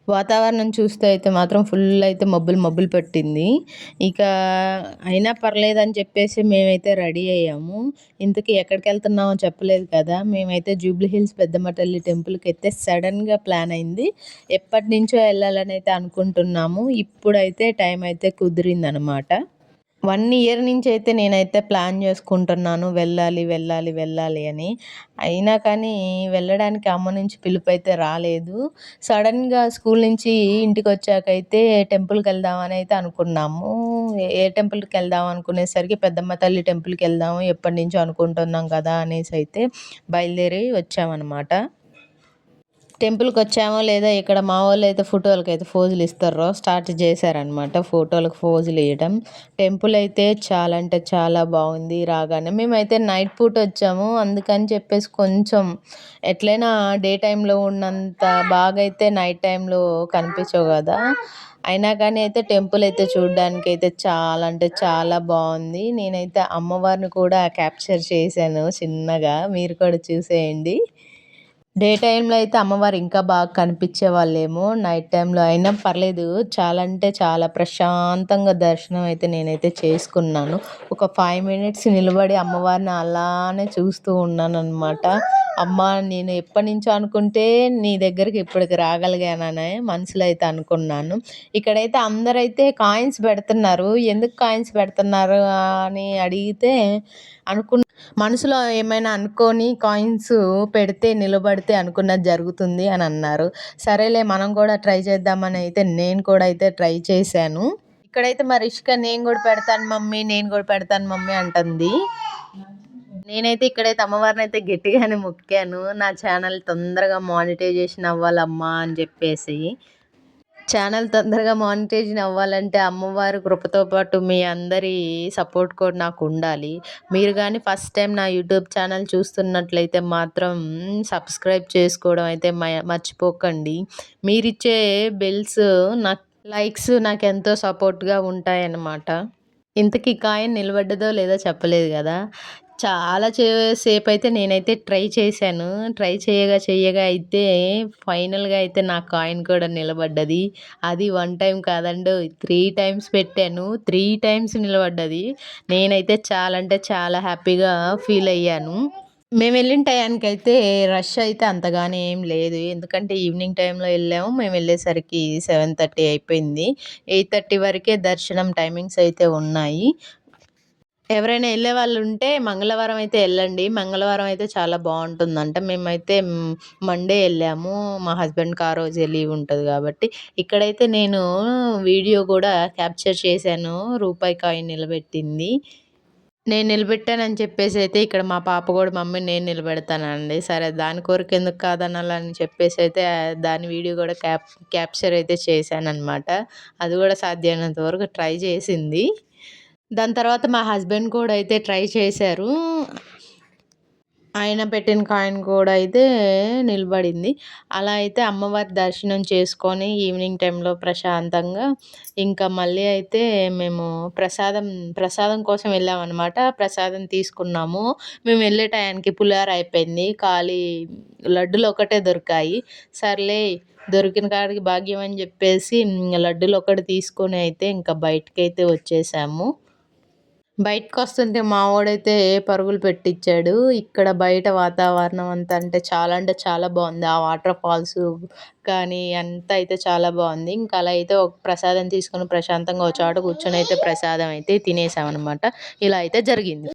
వాతావరణం చూస్తే అయితే మాత్రం ఫుల్ అయితే మబ్బులు మబ్బులు పట్టింది. ఇక అయినా పర్లేదని చెప్పేసి మేమైతే రెడీ అయ్యాము. ఇంతకీ ఎక్కడికెళ్తున్నామో చెప్పలేదు కదా! మేమైతే జూబ్లీ హిల్స్ పెద్దమ్మ తల్లి టెంపుల్‌కైతే సడెన్‌గా ప్లాన్ అయింది. ఎప్పటినుంచో ఎళ్ళాలనైతే అనుకుంటున్నాము. ఇప్పుడైతే టైం అయితే కుదిరిందనమాట. 1 ఇయర్ నుంచయితే నేనైతే ప్లాన్ జేసుకుంటున్నాను. వెళ్ళాలి, వెళ్ళాలి, వెళ్ళాలి అని. అయినా కానీ వెళ్ళడానికి అమ్మ నుంచి పిలుపయితే రాలేదు. సడెన్‌గా స్కూల్ నుంచి ఇంటికొచ్చాకైతే టెంపుల్‌కెళ్దామనయితే అనుకున్నాము. ఏ టెంపుల్‌కెళ్దాం అనుకునేసరికి పెద్దమ్మ తల్లి టెంపుల్‌కెళ్దాము ఎప్పటినుంచో అనుకుంటున్నాం కదా! అనేసయితే బయలుదేరి వచ్చామనమాట. టెంపుల్‌కొచ్చామో లేదో ఇక్కడ మా వోళ్ళైతే ఫోటోలకైతే ఫోజులిస్తార్రు. స్టార్ట్ చేశారనమాట ఫోటోలకు ఫోజులియటం. టెంపుల్ అయితే చాలా అంటే చాలా బాగుంది రాగానే. మేమైతే నైట్ పూట వచ్చాము. అందుకని చెప్పేసి కొంచెం ఎట్లైనా డే టైమ్‌లో ఉన్నంత బాగైతే నైట్ టైమ్‌లో కనిపించవు గదా! అయినా కానీ అయితే టెంపుల్ అయితే చూడ్డానికైతే చాలా అంటే చాలా బావుంది. నేనైతే అమ్మవారిని కూడా క్యాప్చర్ చేశాను చిన్నగా. మీరు కూడా చూసేయండి. డే టైమ్‌లో అయితే అమ్మవారు ఇంకా బాగా కనిపించేవాళ్ళేమో. నైట్ టైమ్‌లో అయినా పర్లేదు. చాలా అంటే చాలా ప్రశాంతంగా దర్శనం అయితే నేనైతే చేసుకున్నాను. ఒక 5 మినిట్స్ నిలబడి అమ్మవారిని అలానే చూస్తూ ఉన్నాననమాట. అమ్మా నేను ఎప్పటినుంచో అనుకుంటే నీ దగ్గరికి ఇప్పటికి రాగలిగాననే మనసులో అయితే అనుకున్నాను. ఇక్కడైతే అందరైతే కాయిన్స్ పెడుతున్నారు. ఎందుకు కాయిన్స్ పెడుతున్నారు అని అడిగితే మనసులో ఏమైనా అనుకోని కాయిన్స్ పెడితే నిలబడితే అనుకున్నది జరుగుతుంది అని అన్నారు. సరేలే మనం కూడా ట్రై చేద్దామని అయితే నేను కూడా అయితే ట్రై చేశాను. ఇక్కడైతే మా రిషిక నేను కూడా పెడతాను మమ్మీ, నేను కూడా పెడతాను మమ్మీ అంటుంది. నేనైతే ఇక్కడైతే అమ్మవారినైతే గట్టిగానే మొక్కాను. నా ఛానల్ తొందరగా మానిటైజేషన్ అవ్వాలమ్మా అని చెప్పేసి. ఛానల్ తొందరగా మానిటైజేషన్ అవ్వాలంటే అమ్మవారి కృపతో పాటు మీ అందరి సపోర్ట్ కూడా నాకుండాలి. మీరు గానీ ఫస్ట్ టైం నా యూట్యూబ్ ఛానల్ చూస్తున్నట్లయితే మాత్రం సబ్స్క్రైబ్ చేసుకోవడం అయితే మర్చిపోకండి. మీరిచ్చే బెల్స్ నాకు లైక్స్ నాకెంతో సపోర్ట్‌గా ఉంటాయన్నమాట. ఇంతకీ కాయిన్ నిలబడ్డదో లేదో చెప్పలేదు గదా! చాలా సేపయితే నేనైతే ట్రై చేశాను. ట్రై చెయ్యగా అయితే ఫైనల్‌గా అయితే నా కాయిన్ కూడా నిలబడ్డది. అది 1 టైమ్ కాదండోయ్! 3 టైమ్స్ పెట్టాను. 3 టైమ్స్ నిలబడ్డది. నేనైతే చాలా అంటే చాలా హ్యాపీగా ఫీలయ్యాను. మేమెళ్ళిన టయానికైతే రష్ అయితే అంతగానే ఏం లేదు. ఎందుకంటే ఈవినింగ్ టైమ్‌లో ఎళ్ళాము. మేమెళ్ళేసరికి 7:30 అయిపోయింది. 8:30 వరకే దర్శనం టైమింగ్స్ అయితే ఉన్నాయి. ఎవరైనా ఎళ్ళేవాళ్ళుంటే మంగళవారం అయితే ఎళ్ళండి. మంగళవారం అయితే చాలా బావుంటుందంట. మేమైతే మండే ఎళ్ళాము. మా హస్బెండ్‌కి ఆ రోజే లీవ్ ఉంటది గాబట్టి. ఇక్కడైతే నేను వీడియో గూడా క్యాప్చర్ చేశాను. రూపాయి కాయిన్ నిలబెట్టింది. నేను నిలబెట్టానని చెప్పేసైతే ఇక్కడ మా పాప గూడా మమ్మీ నేను నిలబెడతానంది. సరే దాని కోరికెందుకు కాదనాలని చెప్పేసైతే దాని వీడియో గూడా క్యాప్చర్ అయితే చేశాననమాట. అది గూడా సాధ్యమైనంత వరకు ట్రై చేసింది. దాని తర్వాత మా హస్బెండ్ కూడా అయితే ట్రై చేశారు. ఆయన పెట్టిన కాయిన్ కూడా అయితే నిలబడింది. అలా అయితే అమ్మవారి దర్శనం చేసుకొని ఈవినింగ్ టైమ్‌లో ప్రశాంతంగా ఇంకా మళ్ళీ అయితే మేము ప్రసాదం కోసం వెళ్ళామనమాట. ప్రసాదం తీసుకున్నాము. మేము వెళ్ళే టయానికి పులిహోర అయిపోయింది. ఖాళీ లడ్డూలొక్కటే దొరికాయి. సర్లే దొరికిన కాడికి భాగ్యం అని చెప్పేసి లడ్డూలొక్కటి తీసుకొని అయితే ఇంకా బయటికైతే వచ్చేసాము. బయటకొస్తుంటే మావోడైతే పరుగులు పెట్టిచ్చాడు. ఇక్కడ బయట వాతావరణం అంతా అంటే చాలా బావుంది. ఆ వాటర్ ఫాల్సు కానీ అంతా అయితే చాలా బావుంది. ఇంకా అలా అయితే ఒక ప్రసాదం తీసుకొని ప్రశాంతంగా ఒక చోట కూర్చొనైతే ప్రసాదం అయితే తినేసామనమాట. ఇలా అయితే జరిగింది.